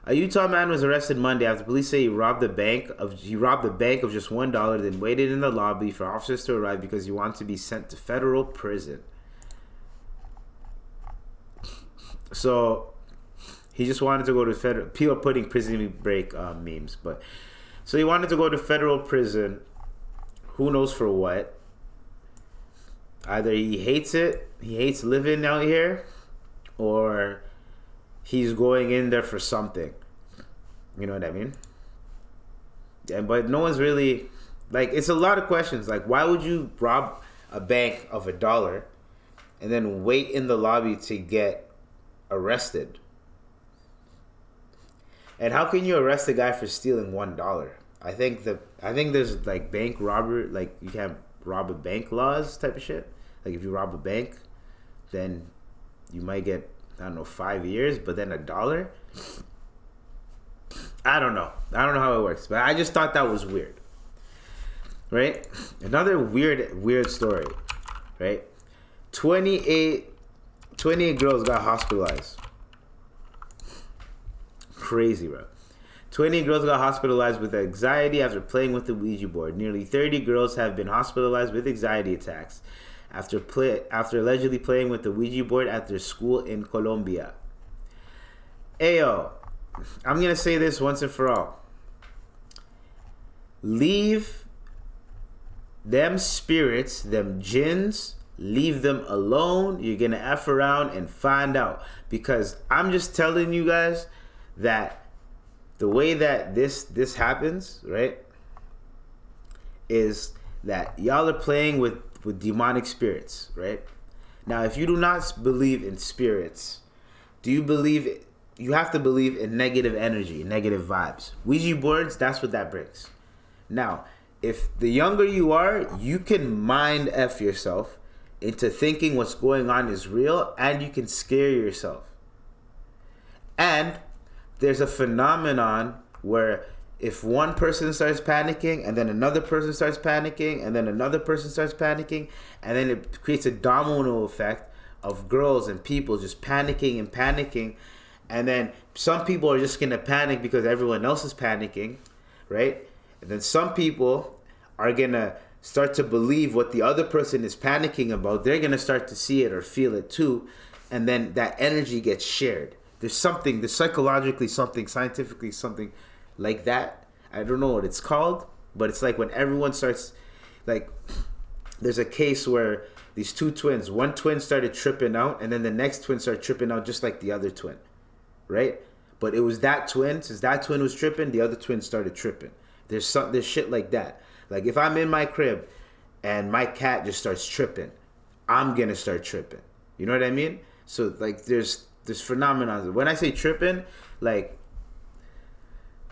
A Utah man was arrested Monday after police say he robbed the bank of just $1, then waited in the lobby for officers to arrive because he wanted to be sent to federal prison. So He just wanted to go to federal. People are putting prison break memes, but so he wanted to go to federal prison. Who knows for what? Either he hates it, he hates living out here, or he's going in there for something. You know what I mean? Yeah, but no one's really like. It's a lot of questions. Like, why would you rob a bank of $1 and then wait in the lobby to get arrested? And how can you arrest a guy for stealing $1? I think there's like bank robbery, like you can't rob a bank laws type of shit. Like if you rob a bank, then you might get, I don't know, 5 years, but then $1. I don't know how it works, but I just thought that was weird. Right? Another weird story. Right? 28 girls got hospitalized. Crazy, bro. 20 girls got hospitalized with anxiety after playing with the Ouija board. Nearly 30 girls have been hospitalized with anxiety attacks after allegedly playing with the Ouija board at their school in Colombia. Ayo, I'm going to say this once and for all. Leave them spirits, them jinns, leave them alone. You're going to F around and find out. Because I'm just telling you guys that the way that this happens, right, is that y'all are playing with demonic spirits, right? Now, if you do not believe in spirits, you have to believe in negative energy, negative vibes. Ouija boards, that's what that brings. Now, if the younger you are, you can mind F yourself into thinking what's going on is real, and you can scare yourself. And there's a phenomenon where if one person starts panicking and then another person starts panicking and then another person starts panicking, and then it creates a domino effect of girls and people just panicking, and then some people are just going to panic because everyone else is panicking, right? And then some people are going to start to believe what the other person is panicking about. They're going to start to see it or feel it too, and then that energy gets shared. There's psychologically something, scientifically something like that. I don't know what it's called, but it's like when everyone starts, like, there's a case where these two twins, one twin started tripping out, and then the next twin started tripping out just like the other twin, right? But it was that twin, since that twin was tripping, the other twin started tripping. There's shit like that. Like if I'm in my crib and my cat just starts tripping, I'm gonna start tripping. You know what I mean? So like there's phenomena. When I say tripping, like,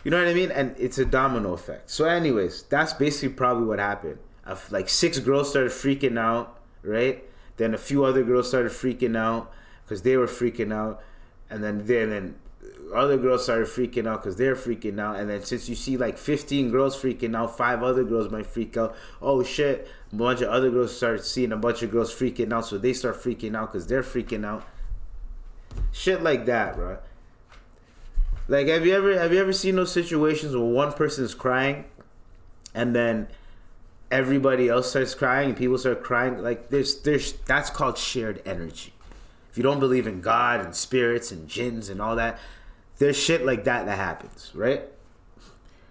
you know what I mean? And it's a domino effect. So anyways, that's basically probably what happened. Like 6 girls started freaking out, right? Then a few other girls started freaking out because they were freaking out. And then other girls started freaking out because they're freaking out. And then since you see like 15 girls freaking out, 5 other girls might freak out. Oh shit, a bunch of other girls start seeing a bunch of girls freaking out, so they start freaking out because they're freaking out. Shit like that, bro. Like, have you ever seen those situations where one person's crying and then everybody else starts crying and people start crying? Like, there's that's called shared energy. If you don't believe in God and spirits and jinns and all that, there's shit like that happens, right?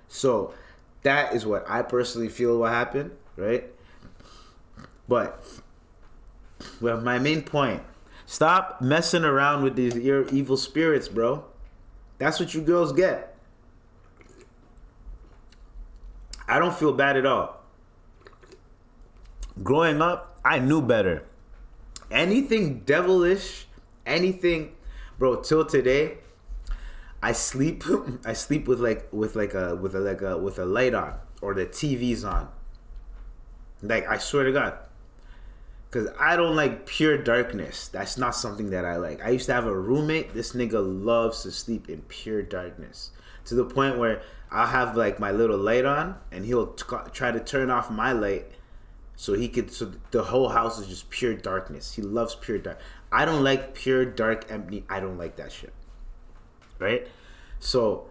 So that is what I personally feel what happened, right? But, well, my main point, stop messing around with these evil spirits, bro. That's what you girls get. I don't feel bad at all. Growing up, I knew better. Anything devilish, anything, bro, till today, I sleep with a light on, or the TV's on. Like, I swear to God. Because I don't like pure darkness. That's not something that I like. I used to have a roommate. This nigga loves to sleep in pure darkness. To the point where I'll have like my little light on, and he'll try to turn off my light so the whole house is just pure darkness. He loves pure dark. I don't like pure dark, empty. I don't like that shit. Right? So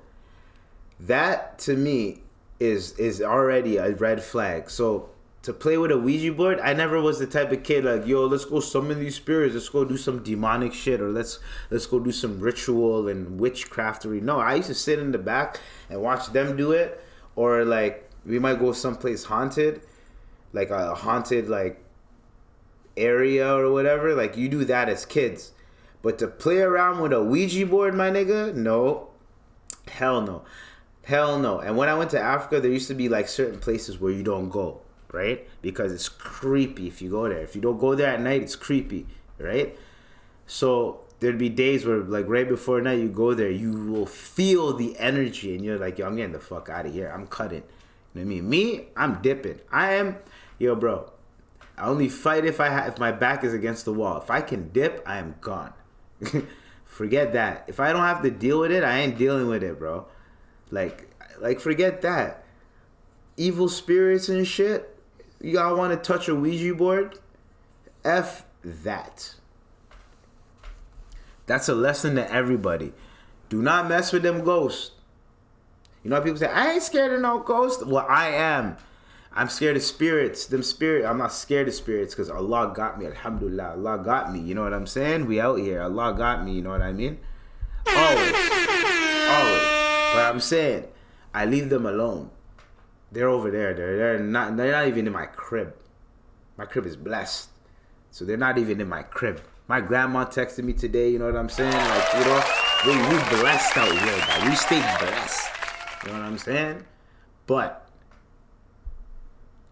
that to me is already a red flag. So to play with a Ouija board, I never was the type of kid like, yo, let's go summon these spirits. Let's go do some demonic shit, or let's go do some ritual and witchcraftery. No, I used to sit in the back and watch them do it, or like we might go someplace haunted, like a haunted like area or whatever. Like you do that as kids, but to play around with a Ouija board, my nigga, no, hell no, hell no. And when I went to Africa, there used to be like certain places where you don't go. Right? Because it's creepy if you go there. If you don't go there at night, it's creepy, right? So there'd be days where, like, right before night, you go there, you will feel the energy, and you're like, yo, I'm getting the fuck out of here. I'm cutting. You know what I mean? Me, I'm dipping. Yo, bro, I only fight if my back is against the wall. If I can dip, I am gone. Forget that. If I don't have to deal with it, I ain't dealing with it, bro. Like forget that. Evil spirits and shit. Y'all want to touch a Ouija board? F that. That's a lesson to everybody. Do not mess with them ghosts. You know how people say, I ain't scared of no ghosts? Well, I am. I'm scared of spirits. I'm not scared of spirits because Allah got me. Alhamdulillah. Allah got me. You know what I'm saying? We out here. Allah got me. You know what I mean? Always. Always. But I'm saying, I leave them alone. They're over there. They're not even in my crib. My crib is blessed. So they're not even in my crib. My grandma texted me today, you know what I'm saying? Like, you know, we blessed out here, guys. We stay blessed. You know what I'm saying? But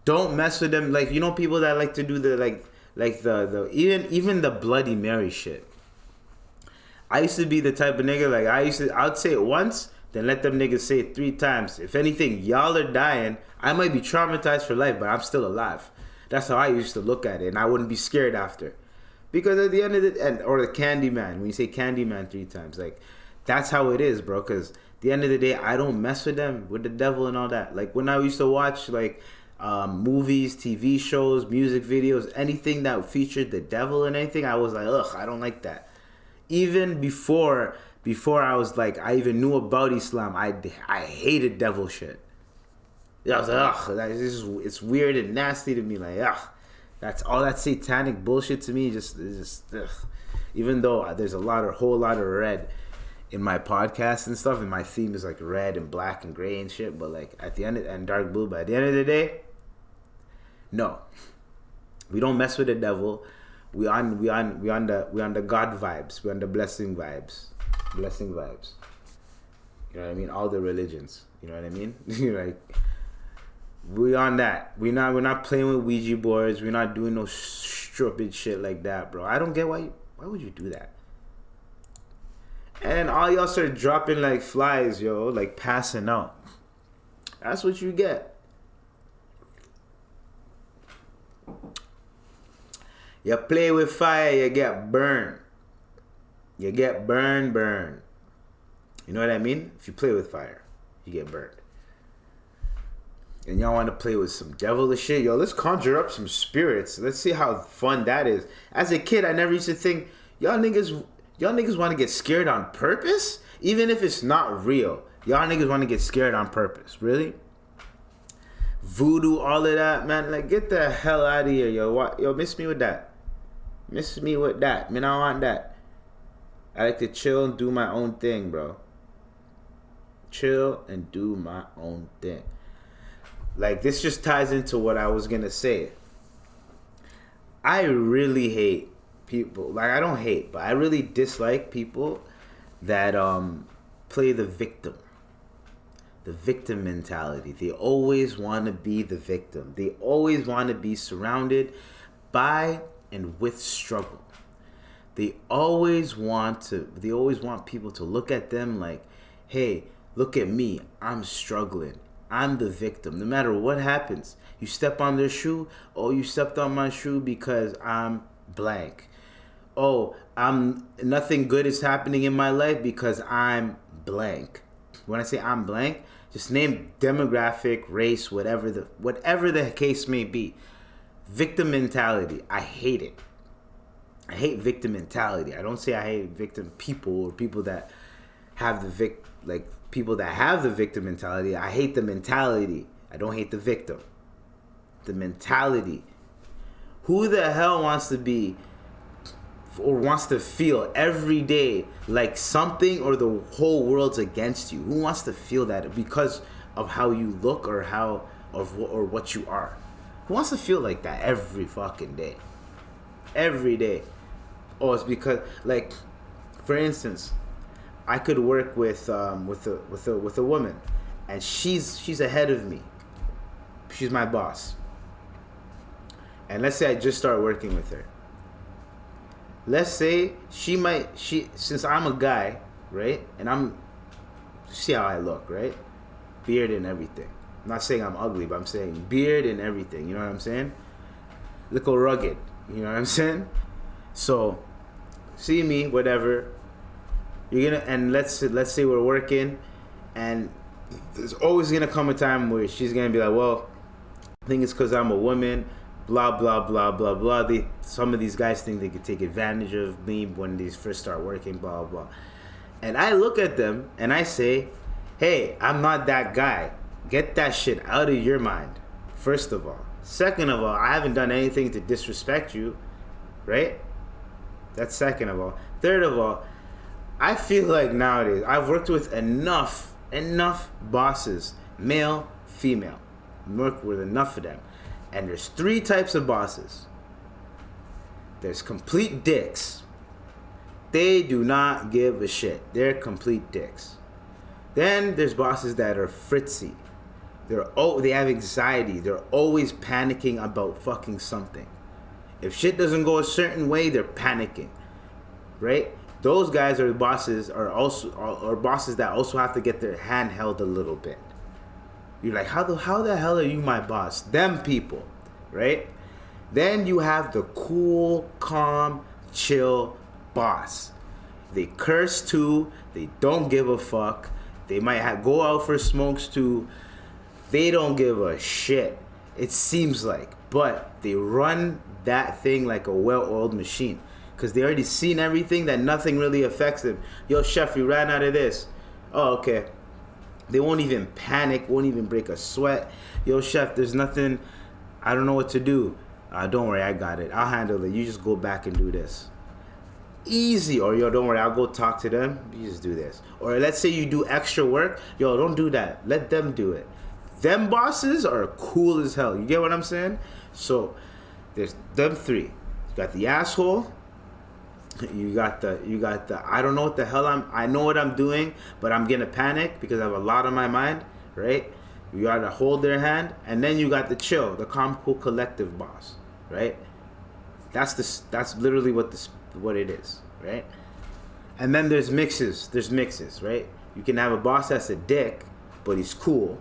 don't mess with them. Like, you know, people that like to do the the even the Bloody Mary shit. I used to be the type of nigga, like I'd say it once, then let them niggas say it 3 times. If anything, y'all are dying. I might be traumatized for life, but I'm still alive. That's how I used to look at it, and I wouldn't be scared after. Because at the end of the or the Candyman, when you say Candyman 3 times, like that's how it is, bro. Because at the end of the day, I don't mess with them, with the devil and all that. Like when I used to watch like movies, TV shows, music videos, anything that featured the devil and anything, I was like, ugh, I don't like that. Even before I was like, I even knew about Islam, I hated devil shit. I was like, ugh, it's weird and nasty to me. Like, ugh, that's all that satanic bullshit to me. Just ugh. Even though there's a whole lot of red in my podcast and stuff, and my theme is like red and black and gray and shit. But like and dark blue. But at the end of the day, no, we don't mess with the devil. We on the God vibes. We on the blessing vibes. Blessing vibes. You know what I mean? All the religions. You know what I mean? Like we on that. We're not playing with Ouija boards. We're not doing no stupid shit like that, bro. I don't get why would you do that? And all y'all start dropping like flies, yo, like passing out. That's what you get. You play with fire, you get burned. You get burned. You know what I mean? If you play with fire, you get burned. And y'all want to play with some devilish shit? Yo, let's conjure up some spirits. Let's see how fun that is. As a kid, I never used to think, y'all niggas want to get scared on purpose? Even if it's not real. Y'all niggas want to get scared on purpose. Really? Voodoo, all of that, man. Like, get the hell out of here, yo. Yo, miss me with that. Miss me with that. Man, I don't want that. I like to chill and do my own thing, bro. Chill and do my own thing. Like, this just ties into what I was going to say. I really hate people. Like, I don't hate, but I really dislike people that play the victim. The victim mentality. They always want to be the victim. They always want to be surrounded by and with struggle. They always want people to look at them like, hey, look at me. I'm struggling. I'm the victim. No matter what happens, you step on their shoe. Oh, you stepped on my shoe because I'm blank. Oh, nothing good is happening in my life because I'm blank. When I say I'm blank, just name demographic, race, whatever the case may be. Victim mentality. I hate it. I hate victim mentality. I don't say I hate victim people or people that have people that have the victim mentality. I hate the mentality. I don't hate the victim. the mentality. Who the hell wants to be or wants to feel every day like something or the whole world's against you? Who wants to feel that because of how you look or or what you are? Who wants to feel like that every fucking day? Every day. Oh, it's because, like, for instance, I could work with a woman, and she's ahead of me. She's my boss. And let's say I just start working with her. Let's say since I'm a guy, right? And see how I look, right? Beard and everything. I'm not saying I'm ugly, but I'm saying beard and everything. You know what I'm saying? Look rugged. You know what I'm saying? So, see me, whatever. And let's say we're working, and there's always gonna come a time where she's gonna be like, well, I think it's because I'm a woman. Blah blah blah blah blah. Some of these guys think they could take advantage of me when they first start working. Blah blah. And I look at them and I say, hey, I'm not that guy. Get that shit out of your mind. First of all. Second of all, I haven't done anything to disrespect you, right? That's second of all. Third of all, I feel like nowadays I've worked with enough bosses, male, female. Worked with enough of them. And there's 3 types of bosses. There's complete dicks. They do not give a shit. They're complete dicks. Then there's bosses that are fritzy. They have anxiety. They're always panicking about fucking something. If shit doesn't go a certain way, they're panicking. Right? Those guys are bosses are bosses that also have to get their hand held a little bit. You're like, how the hell are you my boss? Them people, right? Then you have the cool, calm, chill boss. They curse too. They don't give a fuck. They might go out for smokes too. They don't give a shit. It seems like. But they run that thing like a well-oiled machine. Because they already seen everything that nothing really affects them. Yo, chef, we ran out of this. Oh, okay. They won't even panic, won't even break a sweat. Yo, chef, there's nothing, I don't know what to do. Don't worry, I got it. I'll handle it. You just go back and do this. Easy. Or, yo, don't worry, I'll go talk to them. You just do this. Or let's say you do extra work. Yo, don't do that. Let them do it. Them bosses are cool as hell. You get what I'm saying? So, there's them 3. You got the asshole. You got the I don't know what the hell I know what I'm doing, but I'm gonna panic because I have a lot on my mind, right? You gotta hold their hand, and then you got the chill, the calm, cool, collective boss, right? That's literally what it is, right? And then there's mixes, right? You can have a boss that's a dick, but he's cool.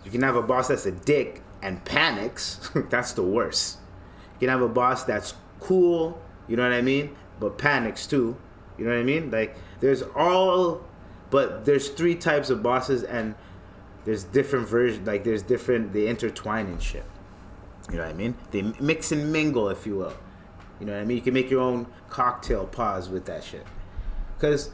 You can have a boss that's a dick and panics. That's the worst. You can have a boss that's cool, you know what I mean? But panics too, you know what I mean? Like there's 3 types of bosses, and there's different versions. Like they intertwine and shit. You know what I mean? They mix and mingle, if you will. You know what I mean? You can make your own cocktail pause with that shit. Because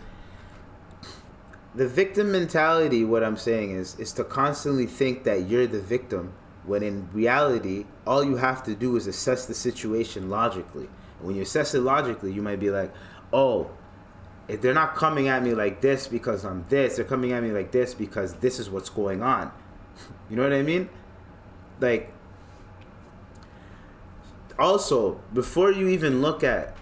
the victim mentality, what I'm saying is to constantly think that you're the victim, when in reality, all you have to do is assess the situation logically. When you assess it logically, you might be like, oh, if they're not coming at me like this because I'm this, they're coming at me like this because this is what's going on. You know what I mean? Like, also, before you even look at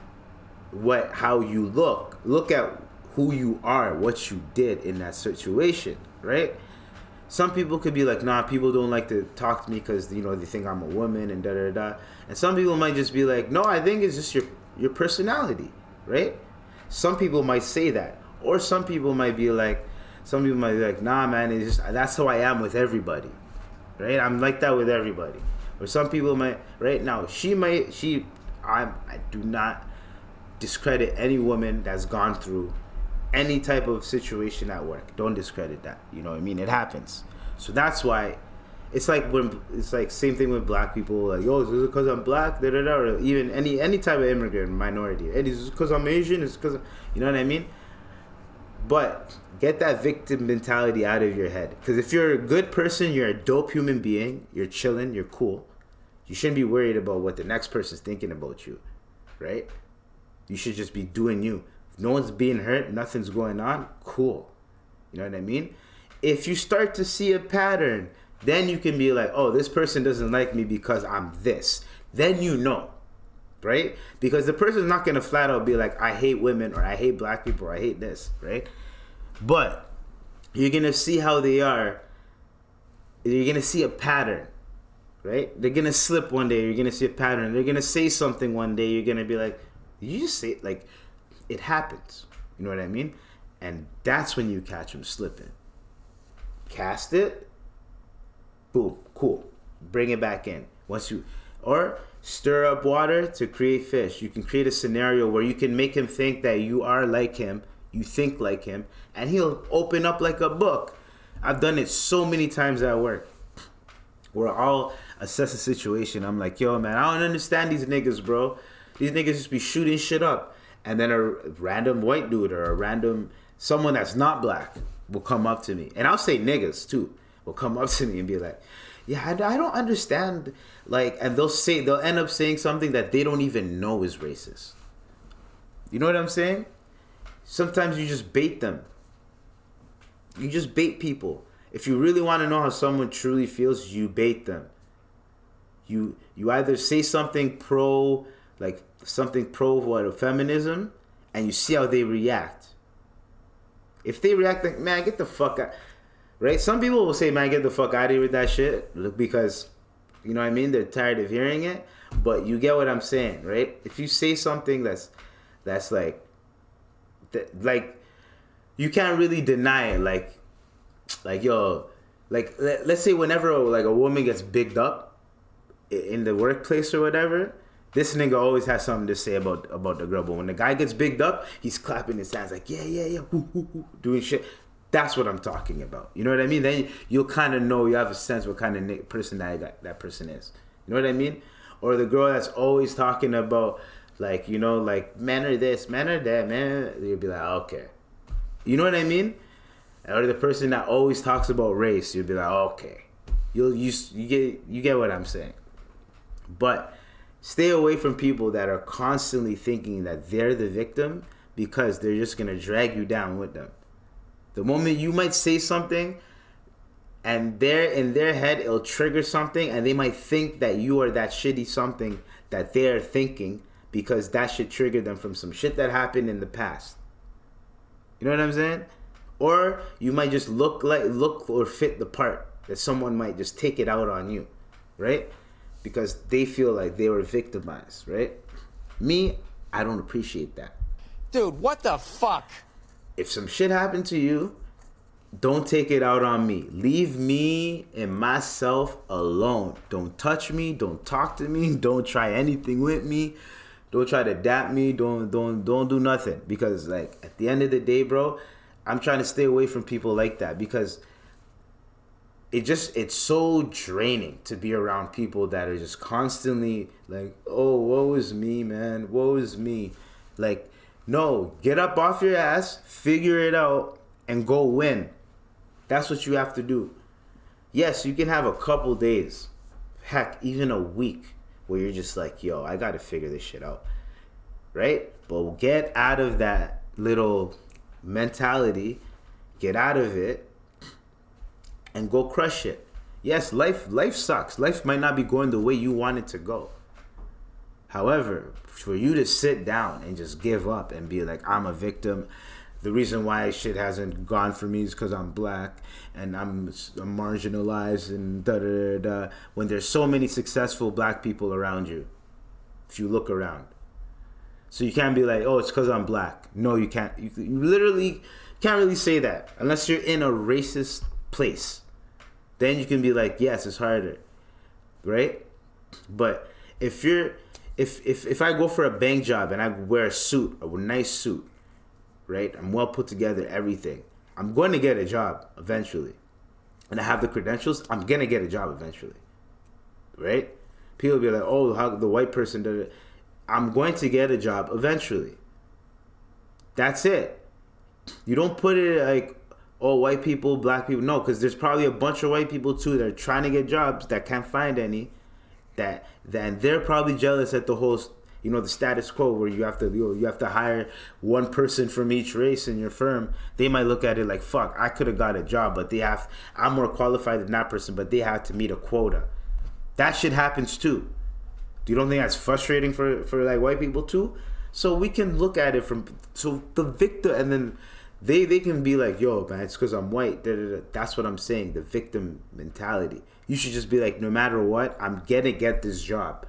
how you look at who you are, what you did in that situation, right? Some people could be like, nah, people don't like to talk to me because, you know, they think I'm a woman and da-da-da. And some people might just be like, no, I think it's just your personality, right? Some people might say that. Or some people might be like, nah, man, it's just, that's how I am with everybody, right? I'm like that with everybody. Or some people might, right? Now, I do not discredit any woman that's gone through any type of situation at work. Don't discredit that. You know what I mean? It happens. So that's why it's like same thing with black people. Like, yo, is it because I'm black? Da, da, da. Or even any type of immigrant minority. Is it because I'm Asian? Is it because you know what I mean? But get that victim mentality out of your head. Because if you're a good person, you're a dope human being. You're chilling. You're cool. You shouldn't be worried about what the next person's thinking about you, right? You should just be doing you. If no one's being hurt, nothing's going on, cool. You know what I mean? If you start to see a pattern, then you can be like, oh, this person doesn't like me because I'm this. Then you know, right? Because the person's not going to flat out be like, I hate women, or I hate black people, or I hate this, right? But you're going to see how they are. You're going to see a pattern, right? They're going to slip one day. You're going to see a pattern. They're going to say something one day. You're going to be like, did you just say it? Like, it happens. You know what I mean? And that's when you catch them slipping. Cast it. Boom. Cool. Bring it back in. Or stir up water to create fish. You can create a scenario where you can make him think that you are like him. You think like him. And he'll open up like a book. I've done it so many times at work. Where I'll assess a situation. I'm like, yo, man, I don't understand these niggas, bro. These niggas just be shooting shit up. And then a random white dude or a random someone that's not black will come up to me. And I'll say niggas too. Will come up to me and be like, yeah, I don't understand. Like, and they'll end up saying something that they don't even know is racist. You know what I'm saying? Sometimes you just bait them. You just bait people. If you really want to know how someone truly feels, you bait them. You either say something pro feminism, and you see how they react. If they react like, man, get the fuck out, right? Some people will say, man, get the fuck out of here with that shit, because, you know what I mean? They're tired of hearing it. But you get what I'm saying, right? If you say something that's like you can't really deny it, like yo, like let's say whenever like a woman gets bigged up in the workplace or whatever, this nigga always has something to say about the girl. But when the guy gets bigged up, he's clapping his hands like, yeah, woo, woo, woo, doing shit. That's what I'm talking about. You know what I mean? Then you'll kind of know, you have a sense what kind of person that person is. You know what I mean? Or the girl that's always talking about, like, you know, like, men are this, men are that, man. You'll be like, okay. You know what I mean? Or the person that always talks about race, you'll be like, okay. You get what I'm saying. But stay away from people that are constantly thinking that they're the victim, because they're just going to drag you down with them. The moment you might say something, and in their head it'll trigger something, and they might think that you are that shitty something that they're thinking, because that should trigger them from some shit that happened in the past. You know what I'm saying? Or you might just look or fit the part that someone might just take it out on you, right? Because they feel like they were victimized, right? Me, I don't appreciate that. Dude, what the fuck? If some shit happened to you, don't take it out on me. Leave me and myself alone. Don't touch me. Don't talk to me. Don't try anything with me. Don't try to dap me. Don't do nothing. Because, like, at the end of the day, bro, I'm trying to stay away from people like that, because it's so draining to be around people that are just constantly like, oh, woe is me, man. Woe is me. Like, no, get up off your ass, figure it out, and go win. That's what you have to do. Yes, you can have a couple days, heck, even a week, where you're just like, yo, I got to figure this shit out, right? But get out of that little mentality, get out of it, and go crush it. Yes, life sucks. Life might not be going the way you want it to go. However, for you to sit down and just give up and be like, I'm a victim, the reason why shit hasn't gone for me is because I'm black and I'm marginalized and da-da-da-da, when there's so many successful black people around you, if you look around. So you can't be like, oh, it's because I'm black. No, you can't. You literally can't really say that unless you're in a racist place. Then you can be like, yes, it's harder, right? But if I go for a bank job and I wear a nice suit, right? I'm well put together, everything. I'm going to get a job eventually. And I have the credentials, I'm going to get a job eventually, right? People be like, oh, how the white person did it. I'm going to get a job eventually. That's it. You don't put it like, oh, white people, black people. No, because there's probably a bunch of white people too that are trying to get jobs that can't find any. that then they're probably jealous at the whole, the status quo where you have to hire one person from each race in your firm. They might look at it like, fuck, I could have got a job, but I'm more qualified than that person, but they have to meet a quota. That shit happens too. Do you don't think that's frustrating for like white people too? So we can look at it so the victim, and then they can be like, yo, man, it's because I'm white. Da, da, da. That's what I'm saying. The victim mentality. You should just be like, no matter what, I'm gonna get this job.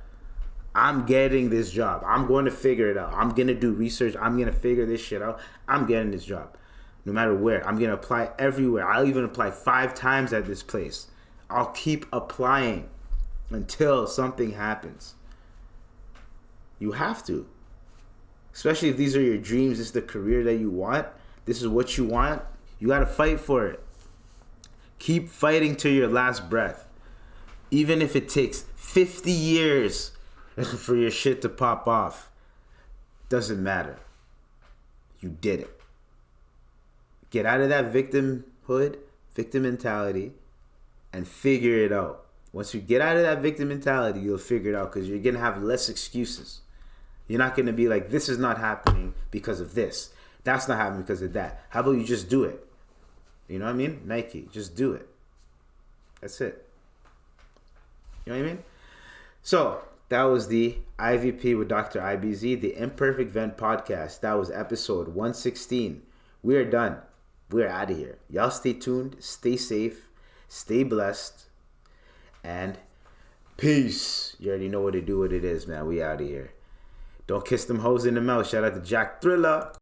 I'm getting this job. I'm going to figure it out. I'm gonna do research. I'm gonna figure this shit out. I'm getting this job. No matter where. I'm gonna apply everywhere. I'll even apply 5 times at this place. I'll keep applying until something happens. You have to. Especially if these are your dreams, this is the career that you want, this is what you want, you gotta fight for it. Keep fighting till your last breath. Even if it takes 50 years for your shit to pop off, doesn't matter. You did it. Get out of that victimhood, victim mentality, and figure it out. Once you get out of that victim mentality, you'll figure it out because you're gonna have less excuses. You're not going to be like, this is not happening because of this. That's not happening because of that. How about you just do it? You know what I mean? Nike, just do it. That's it. You know what I mean? So, that was the IVP with Dr. IBZ, the Imperfect Vent podcast. That was episode 116. We are done. We're out of here. Y'all stay tuned, stay safe, stay blessed, and peace. You already know what it is, man. We out of here. Don't kiss them hoes in the mouth. Shout out to Jack Thriller.